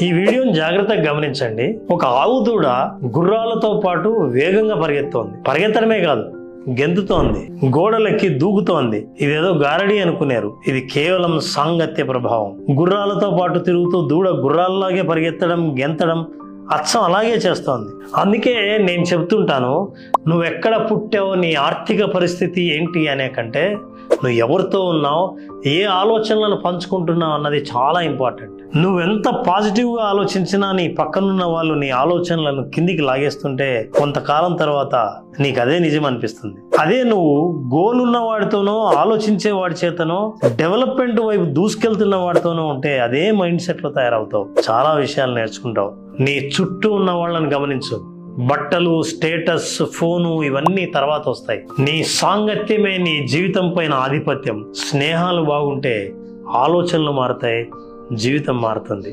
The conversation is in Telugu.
ఈ వీడియోని జాగ్రత్తగా గమనించండి. ఒక ఆవు దూడ గుర్రాలతో పాటు వేగంగా పరిగెత్తోంది. పరిగెత్తడమే కాదు, గెంతుతోంది, గోడలెక్కి దూకుతోంది. ఇదేదో గారడి అనుకున్నారు. ఇది కేవలం సాంగత్య ప్రభావం. గుర్రాలతో పాటు తిరుగుతూ దూడ గుర్రాల్లాగే పరిగెత్తడం, గెంతడం అచ్చం అలాగే చేస్తోంది. అందుకే నేను చెప్తుంటాను, నువ్వెక్కడ పుట్టావో, నీ ఆర్థిక పరిస్థితి ఏంటి అనే కంటే నువ్వు ఎవరితో ఉన్నావు, ఏ ఆలోచనలను పంచుకుంటున్నావు అన్నది చాలా ఇంపార్టెంట్. నువ్వెంత పాజిటివ్గా ఆలోచించినా నీ పక్కనున్న వాళ్ళు నీ ఆలోచనలను కిందికి లాగేస్తుంటే కొంతకాలం తర్వాత నీకు అదే నిజం అనిపిస్తుంది. అదే నువ్వు గోల్ ఉన్న వాడితోనో, ఆలోచించే వాడి చేతనో, డెవలప్మెంట్ వైపు దూసుకెళ్తున్న వాడితోనో ఉంటే అదే మైండ్ సెట్లో తయారవుతావు. చాలా విషయాలు నేర్చుకుంటావు. నీ చుట్టూ ఉన్న వాళ్ళని గమనించు. బట్టలు, స్టేటస్, ఫోను ఇవన్నీ తర్వాత వస్తాయి. నీ సాంగత్యమే నీ జీవితం పైన ఆధిపత్యం. స్నేహాలు బాగుంటే ఆలోచనలు మారుతాయి, జీవితం మారుతుంది.